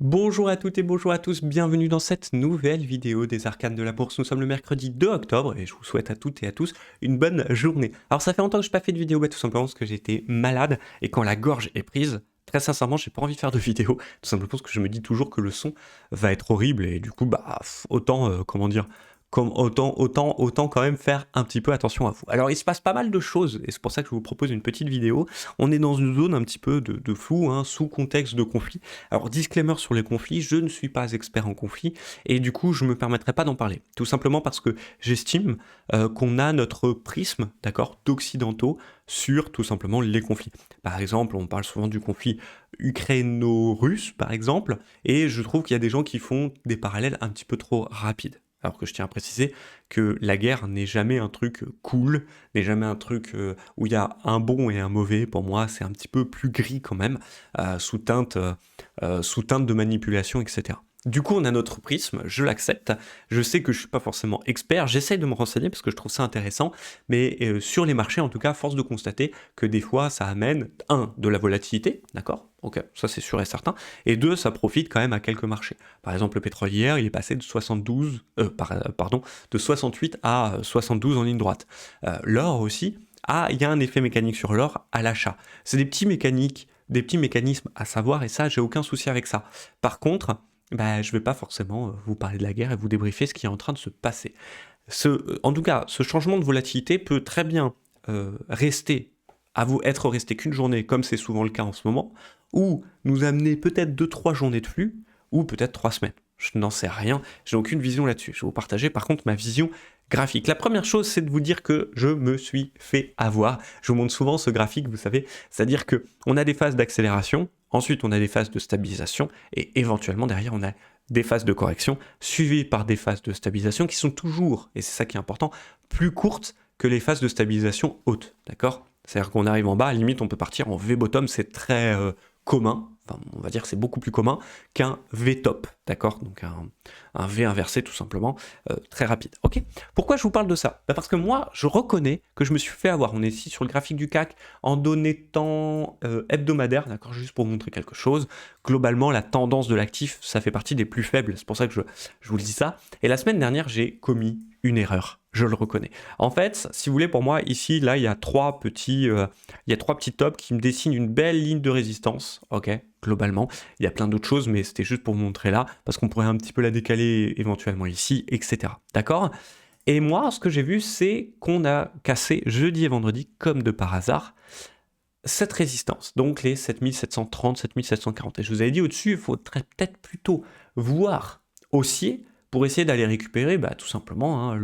Bonjour à toutes et bonjour à tous, bienvenue dans cette nouvelle vidéo des Arcanes de la Bourse. Nous sommes le mercredi 2 octobre et je vous souhaite à toutes et à tous une bonne journée. Alors ça fait longtemps que je n'ai pas fait de vidéo, tout simplement parce que j'étais malade et quand la gorge est prise, très sincèrement, j'ai pas envie de faire de vidéo, tout simplement parce que je me dis toujours que le son va être horrible et du coup, autant, autant quand même faire un petit peu attention à vous. Alors il se passe pas mal de choses et c'est pour ça que je vous propose une petite vidéo. On est dans une zone un petit peu de flou, sous contexte de conflit. Alors disclaimer sur les conflits, je ne suis pas expert en conflit et du coup je ne me permettrai pas d'en parler. Tout simplement parce que j'estime qu'on a notre prisme, d'accord, d'occidentaux sur tout simplement les conflits. Par exemple, on parle souvent du conflit ukraino-russe, par exemple, et je trouve qu'il y a des gens qui font des parallèles un petit peu trop rapides. Alors que je tiens à préciser que la guerre n'est jamais un truc cool, n'est jamais un truc où il y a un bon et un mauvais. Pour moi, c'est un petit peu plus gris quand même, sous teinte de manipulation, etc. Du coup, on a notre prisme, je l'accepte. Je sais que je suis pas forcément expert, j'essaye de me renseigner parce que je trouve ça intéressant, mais sur les marchés, en tout cas, force de constater que des fois, ça amène, de la volatilité, d'accord? Ok, ça c'est sûr et certain, et deux, ça profite quand même à quelques marchés. Par exemple, le pétrole hier, il est passé de 68 à 72 en ligne droite. L'or aussi, il y a un effet mécanique sur l'or à l'achat. C'est des petits mécanismes à savoir, et ça, j'ai aucun souci avec ça. Par contre, je vais pas forcément vous parler de la guerre et vous débriefer ce qui est en train de se passer. En tout cas, ce changement de volatilité peut très bien être resté qu'une journée, comme c'est souvent le cas en ce moment, ou nous amener peut-être 2-3 journées de flux, ou peut-être 3 semaines. Je n'en sais rien, j'ai aucune vision là-dessus. Je vais vous partager par contre ma vision graphique. La première chose, c'est de vous dire que je me suis fait avoir. Je vous montre souvent ce graphique, vous savez, c'est-à-dire que on a des phases d'accélération, ensuite on a des phases de stabilisation, et éventuellement derrière on a des phases de correction, suivies par des phases de stabilisation qui sont toujours, et c'est ça qui est important, plus courtes que les phases de stabilisation hautes, d'accord? C'est-à-dire qu'on arrive en bas, à la limite on peut partir en V-bottom, c'est très commun, enfin on va dire que c'est beaucoup plus commun qu'un V-top, d'accord? Donc un V inversé tout simplement, très rapide, ok? Pourquoi je vous parle de ça? Parce que moi, je reconnais que je me suis fait avoir. On est ici sur le graphique du CAC en données temps hebdomadaire, d'accord? Juste pour vous montrer quelque chose. Globalement, la tendance de l'actif, ça fait partie des plus faibles, c'est pour ça que je vous le dis ça. Et la semaine dernière, j'ai commis une erreur, je le reconnais. En fait, si vous voulez, pour moi, ici, là, il y a trois petits tops qui me dessinent une belle ligne de résistance, ok? Globalement, il y a plein d'autres choses, mais c'était juste pour vous montrer là, parce qu'on pourrait un petit peu la décaler éventuellement ici, etc. D'accord? Et moi, ce que j'ai vu, c'est qu'on a cassé jeudi et vendredi, comme de par hasard, cette résistance, donc les 7730, 7740. Et je vous avais dit au-dessus, il faudrait peut-être plutôt voir haussier pour essayer d'aller récupérer tout simplement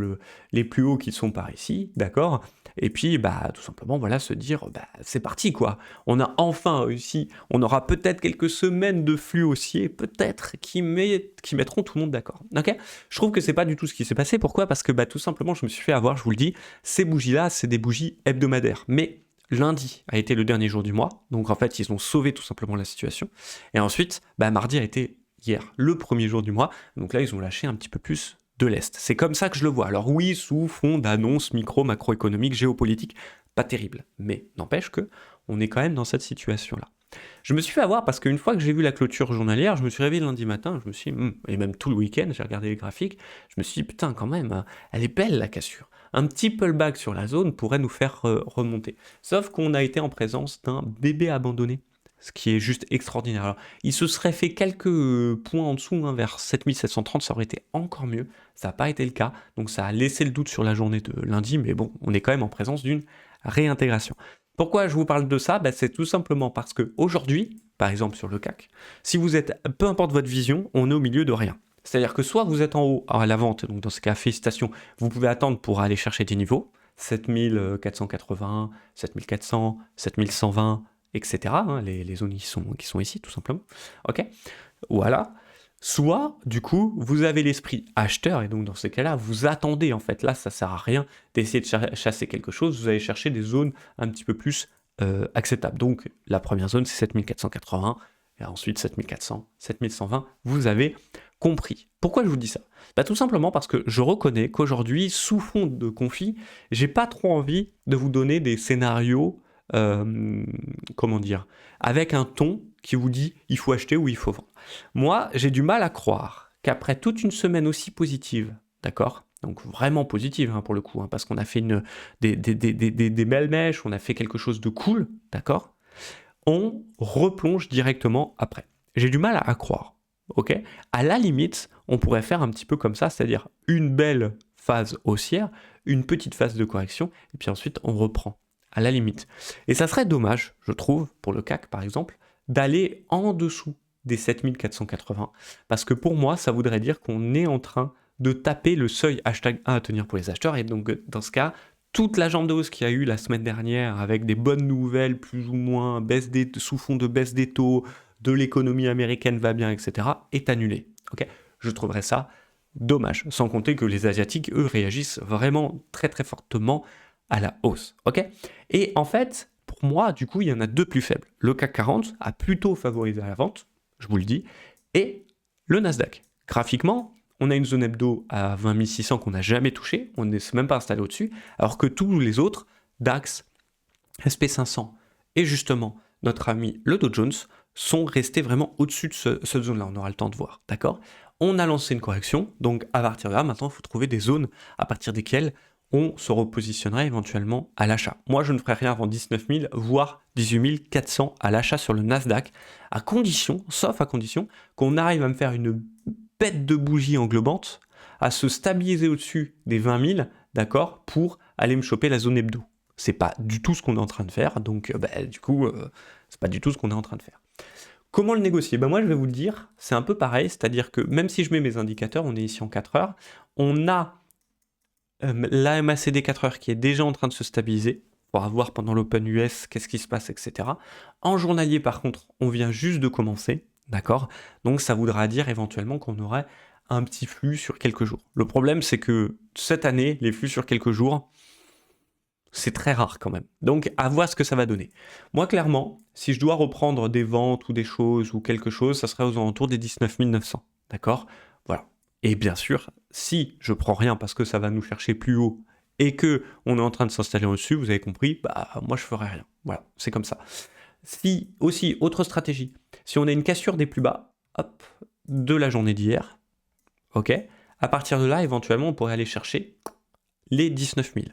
les plus hauts qui sont par ici, d'accord? Et puis tout simplement voilà se dire c'est parti quoi. On a enfin réussi, on aura peut-être quelques semaines de flux haussier, peut-être qui mettront tout le monde d'accord. Ok? Je trouve que c'est pas du tout ce qui s'est passé. Pourquoi? Parce que tout simplement je me suis fait avoir, je vous le dis, ces bougies-là, c'est des bougies hebdomadaires. Mais lundi a été le dernier jour du mois, donc en fait ils ont sauvé tout simplement la situation. Et ensuite, mardi a été hier, le premier jour du mois, donc là ils ont lâché un petit peu plus de l'Est. C'est comme ça que je le vois. Alors oui, sous fond d'annonces macroéconomiques, géopolitiques, pas terrible, mais n'empêche que on est quand même dans cette situation-là. Je me suis fait avoir parce qu'une fois que j'ai vu la clôture journalière, je me suis réveillé lundi matin, je me suis dit, et même tout le week-end, j'ai regardé les graphiques, je me suis dit, putain, quand même, elle est belle la cassure. Un petit pullback sur la zone pourrait nous faire remonter. Sauf qu'on a été en présence d'un bébé abandonné, ce qui est juste extraordinaire. Alors, il se serait fait quelques points en dessous, vers 7730, ça aurait été encore mieux. Ça n'a pas été le cas, donc ça a laissé le doute sur la journée de lundi, mais bon, on est quand même en présence d'une réintégration. Pourquoi je vous parle de ça? C'est tout simplement parce que aujourd'hui, par exemple sur le CAC, si vous êtes, peu importe votre vision, on est au milieu de rien. C'est-à-dire que soit vous êtes en haut à la vente, donc dans ce cas, félicitations, vous pouvez attendre pour aller chercher des niveaux, 7480, 7400, 7120, etc. Les zones qui sont ici, tout simplement. Ok? Voilà. Soit, du coup, vous avez l'esprit acheteur, et donc dans ces cas-là, vous attendez, en fait. Là, ça sert à rien d'essayer de chasser quelque chose, vous allez chercher des zones un petit peu plus acceptables. Donc, la première zone, c'est 7480, et ensuite 7400, 7120, vous avez compris. Pourquoi je vous dis ça? Tout simplement parce que je reconnais qu'aujourd'hui, sous fond de conflit, j'ai pas trop envie de vous donner des scénarios, comment dire, avec un ton qui vous dit il faut acheter ou il faut vendre. Moi, j'ai du mal à croire qu'après toute une semaine aussi positive, d'accord, donc vraiment positive pour le coup, parce qu'on a fait des belles mèches, on a fait quelque chose de cool, d'accord, on replonge directement après. J'ai du mal à croire, ok. À la limite, on pourrait faire un petit peu comme ça, c'est-à-dire une belle phase haussière, une petite phase de correction, et puis ensuite on reprend, à la limite. Et ça serait dommage, je trouve, pour le CAC par exemple, d'aller en dessous des 7480, parce que pour moi, ça voudrait dire qu'on est en train de taper le seuil hashtag 1 à tenir pour les acheteurs, et donc dans ce cas, toute la jambe de hausse qu'il y a eu la semaine dernière, avec des bonnes nouvelles, plus ou moins, sous fond de baisse des taux, de l'économie américaine va bien, etc., est annulée. Okay, je trouverais ça dommage. Sans compter que les Asiatiques, eux, réagissent vraiment très très fortement à la hausse. Okay, et en fait, pour moi, du coup, il y en a deux plus faibles. Le CAC 40 a plutôt favorisé la vente, je vous le dis, et le Nasdaq. Graphiquement, on a une zone hebdo à 20 600 qu'on n'a jamais touchée, on n'est même pas installé au-dessus, alors que tous les autres, DAX, SP500 et justement notre ami le Dow Jones, sont restés vraiment au-dessus de cette zone-là. On aura le temps de voir, d'accord. On a lancé une correction, donc à partir de là, maintenant, il faut trouver des zones à partir desquelles on se repositionnerait éventuellement à l'achat. Moi, je ne ferai rien avant 19 000, voire 18 400 à l'achat sur le Nasdaq, à condition, sauf à condition, qu'on arrive à me faire une bête de bougie englobante, à se stabiliser au-dessus des 20 000, d'accord, pour aller me choper la zone hebdo. C'est pas du tout ce qu'on est en train de faire, donc c'est pas du tout ce qu'on est en train de faire. Comment le négocier? Moi, je vais vous le dire, c'est un peu pareil, c'est-à-dire que même si je mets mes indicateurs, on est ici en 4 heures, on a la MACD 4 heures qui est déjà en train de se stabiliser, pour voir pendant l'Open US qu'est-ce qui se passe, etc. En journalier, par contre, on vient juste de commencer, d'accord? Donc ça voudra dire éventuellement qu'on aurait un petit flux sur quelques jours. Le problème, c'est que cette année, les flux sur quelques jours, c'est très rare quand même. Donc à voir ce que ça va donner. Moi, clairement, si je dois reprendre des ventes ou des choses ou quelque chose, ça serait aux alentours des 19 900, d'accord? Voilà. Et bien sûr, si je prends rien parce que ça va nous chercher plus haut et que on est en train de s'installer au-dessus, vous avez compris, moi je ferai rien. Voilà, c'est comme ça. Si aussi, autre stratégie, si on a une cassure des plus bas, hop, de la journée d'hier, ok, à partir de là, éventuellement, on pourrait aller chercher les 19 000.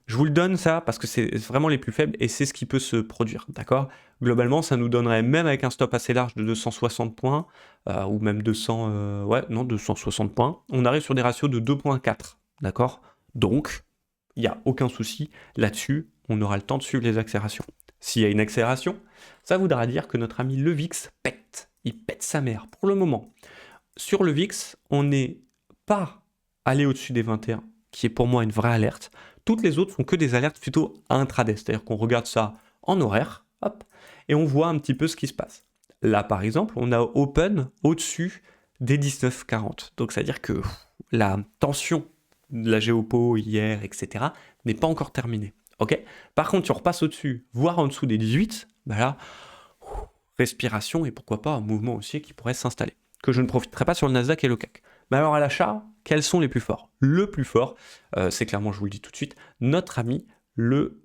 Je vous le donne ça parce que c'est vraiment les plus faibles et c'est ce qui peut se produire, d'accord? Globalement, ça nous donnerait, même avec un stop assez large de 260 points, ou même 260 points, on arrive sur des ratios de 2,4, d'accord? Donc, il n'y a aucun souci là-dessus, on aura le temps de suivre les accélérations. S'il y a une accélération, ça voudra dire que notre ami le VIX pète, il pète sa mère pour le moment. Sur le VIX, on n'est pas allé au-dessus des 21, qui est pour moi une vraie alerte. Toutes les autres font que des alertes plutôt intraday, c'est-à-dire qu'on regarde ça en horaire, hop, et on voit un petit peu ce qui se passe. Là, par exemple, on a Open au-dessus des 19,40. Donc, c'est-à-dire que la tension de la géopo hier, etc., n'est pas encore terminée. Ok. Par contre, si on repasse au-dessus, voire en dessous des 18, là, respiration et pourquoi pas un mouvement haussier qui pourrait s'installer. Que je ne profiterai pas sur le Nasdaq et le CAC. Mais alors à l'achat, quels sont les plus forts? Le plus fort, c'est clairement, je vous le dis tout de suite, notre ami le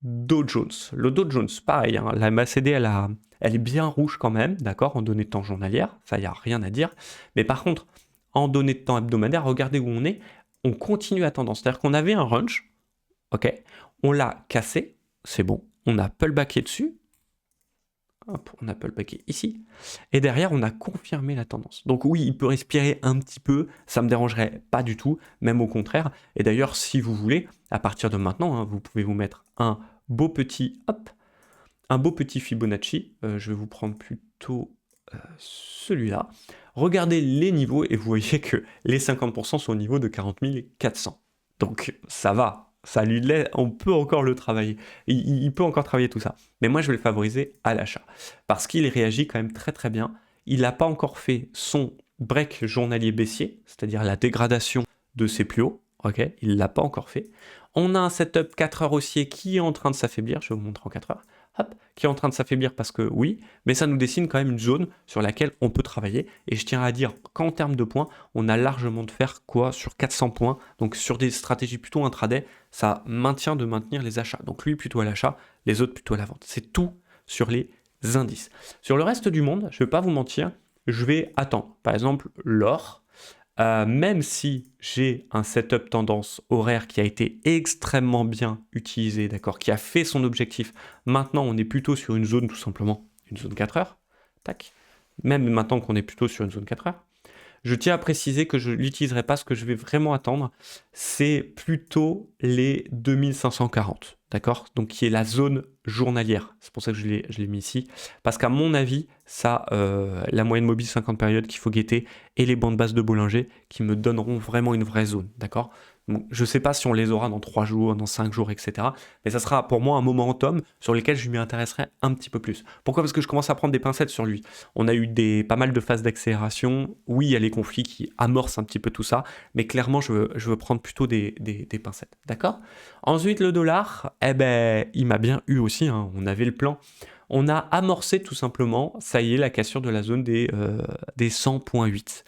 Dow Jones. Le Dow Jones, pareil, la MACD, elle est bien rouge quand même, d'accord, en données de temps journalière, ça, il n'y a rien à dire. Mais par contre, en données de temps hebdomadaire, regardez où on continue à tendance. C'est-à-dire qu'on avait un range, ok, on l'a cassé, c'est bon, on a pullbacké dessus, hop, on a pullbacké ici, et derrière on a confirmé la tendance. Donc oui, il peut respirer un petit peu, ça me dérangerait pas du tout, même au contraire. Et d'ailleurs, si vous voulez, à partir de maintenant, vous pouvez vous mettre un beau petit Fibonacci. Je vais vous prendre plutôt celui-là. Regardez les niveaux et vous voyez que les 50% sont au niveau de 40 400. Donc ça va. Ça lui laisse, on peut encore le travailler. Il peut encore travailler tout ça. Mais moi, je vais le favoriser à l'achat. Parce qu'il réagit quand même très très bien. Il n'a pas encore fait son break journalier baissier, c'est-à-dire la dégradation de ses plus hauts. Ok, il ne l'a pas encore fait. On a un setup 4 heures haussier qui est en train de s'affaiblir. Je vais vous montrer en 4 heures. Hop, qui est en train de s'affaiblir parce que oui, mais ça nous dessine quand même une zone sur laquelle on peut travailler. Et je tiens à dire qu'en termes de points, on a largement de faire quoi sur 400 points. Donc sur des stratégies plutôt intraday, ça maintient de maintenir les achats. Donc lui plutôt à l'achat, les autres plutôt à la vente. C'est tout sur les indices. Sur le reste du monde, je ne vais pas vous mentir, je vais attendre. Par exemple, l'or, même si j'ai un setup tendance horaire qui a été extrêmement bien utilisé, d'accord, qui a fait son objectif, maintenant on est plutôt sur une zone tout simplement, une zone 4 heures, tac, même maintenant qu'on est plutôt sur une zone 4 heures, je tiens à préciser que je ne l'utiliserai pas. Ce que je vais vraiment attendre, c'est plutôt les 2540, d'accord? Donc qui est la zone journalière. C'est pour ça que je l'ai mis ici. Parce qu'à mon avis, ça, la moyenne mobile 50 périodes qu'il faut guetter et les bandes basses de Bollinger qui me donneront vraiment une vraie zone, d'accord? Bon, je ne sais pas si on les aura dans 3 jours, dans 5 jours, etc. Mais ça sera pour moi un momentum sur lequel je m'y intéresserai un petit peu plus. Pourquoi? Parce que je commence à prendre des pincettes sur lui. On a eu pas mal de phases d'accélération. Oui, il y a les conflits qui amorcent un petit peu tout ça, mais clairement, je veux prendre plutôt des pincettes. D'accord? Ensuite, le dollar, eh ben, il m'a bien eu aussi, hein. On avait le plan. On a amorcé tout simplement, ça y est, la cassure de la zone des 100.8.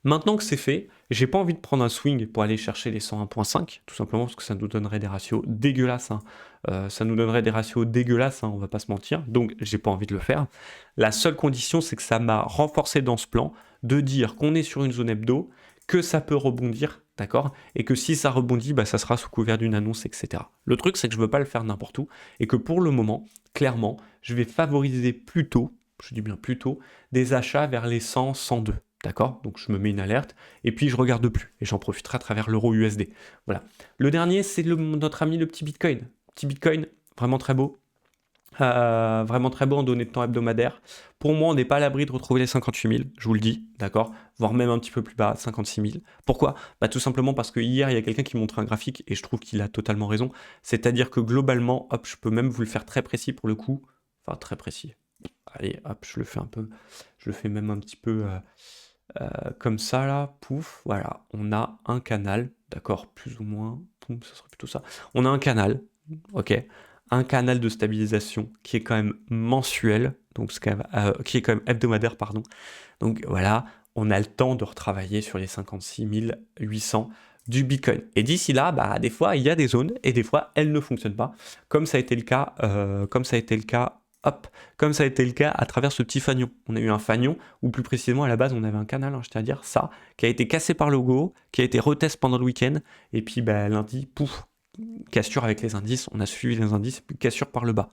Maintenant que c'est fait, j'ai pas envie de prendre un swing pour aller chercher les 101.5, tout simplement parce que ça nous donnerait des ratios dégueulasses, hein. Ça nous donnerait des ratios dégueulasses, hein, on va pas se mentir, donc j'ai pas envie de le faire. La seule condition, c'est que ça m'a renforcé dans ce plan de dire qu'on est sur une zone hebdo, que ça peut rebondir, d'accord? Et que si ça rebondit, bah, ça sera sous couvert d'une annonce, etc. Le truc, c'est que je veux pas le faire n'importe où, et que pour le moment, clairement, je vais favoriser plutôt, je dis bien plutôt, des achats vers les 100, 102. D'accord? Donc je me mets une alerte et puis je regarde plus et j'en profiterai à travers l'euro USD. Voilà. Le dernier, c'est notre ami le petit Bitcoin. Petit Bitcoin, vraiment très beau. Vraiment très beau en données de temps hebdomadaire. Pour moi, on n'est pas à l'abri de retrouver les 58 000, je vous le dis, d'accord? Voire même un petit peu plus bas, 56 000. Pourquoi? Bah, tout simplement parce que hier, il y a quelqu'un qui montre un graphique et je trouve qu'il a totalement raison. C'est-à-dire que globalement, hop, je peux même vous le faire très précis pour le coup. Enfin, très précis. Allez, hop, je le fais un peu. Je le fais même un petit peu... comme ça là, pouf, voilà, on a un canal, d'accord, plus ou moins, pouf, ça serait plutôt ça. On a un canal, ok, un canal de stabilisation qui est quand même mensuel, donc qui est quand même hebdomadaire, pardon. Donc voilà, on a le temps de retravailler sur les 56 800 du Bitcoin. Et d'ici là, bah, des fois, il y a des zones et des fois, elles ne fonctionnent pas, comme ça a été le cas, comme ça a été le cas à travers ce petit fanion. On a eu un fanion, ou plus précisément à la base, on avait un canal, hein, je à dire ça, qui a été cassé par le go, qui a été retest pendant le week-end, et puis bah, lundi, pouf, cassure avec les indices, on a suivi les indices, puis cassure par le bas.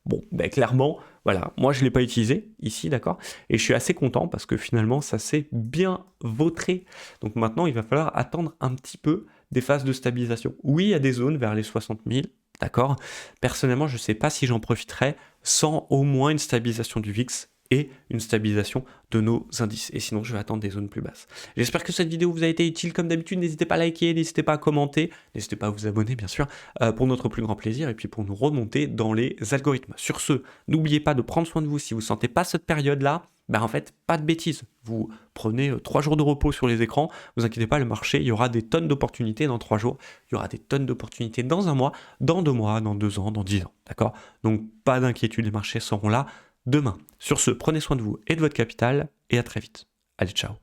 Bon, ben clairement, voilà, moi je ne l'ai pas utilisé ici, d'accord? Et je suis assez content parce que finalement ça s'est bien vautré. Donc maintenant il va falloir attendre un petit peu des phases de stabilisation. Oui, il y a des zones vers les 60 000, d'accord? Personnellement, je ne sais pas si j'en profiterai sans au moins une stabilisation du VIX et une stabilisation de nos indices. Et sinon, je vais attendre des zones plus basses. J'espère que cette vidéo vous a été utile. Comme d'habitude, n'hésitez pas à liker, n'hésitez pas à commenter, n'hésitez pas à vous abonner, bien sûr, pour notre plus grand plaisir et puis pour nous remonter dans les algorithmes. Sur ce, n'oubliez pas de prendre soin de vous. Si vous ne sentez pas cette période-là, ben en fait, pas de bêtises. Vous prenez 3 jours de repos sur les écrans, vous inquiétez pas, le marché, il y aura des tonnes d'opportunités dans 3 jours, il y aura des tonnes d'opportunités dans 1 mois, dans 2 mois, dans 2 ans, dans 10 ans, d'accord? Donc pas d'inquiétude, les marchés seront là demain. Sur ce, prenez soin de vous et de votre capital, et à très vite. Allez, ciao.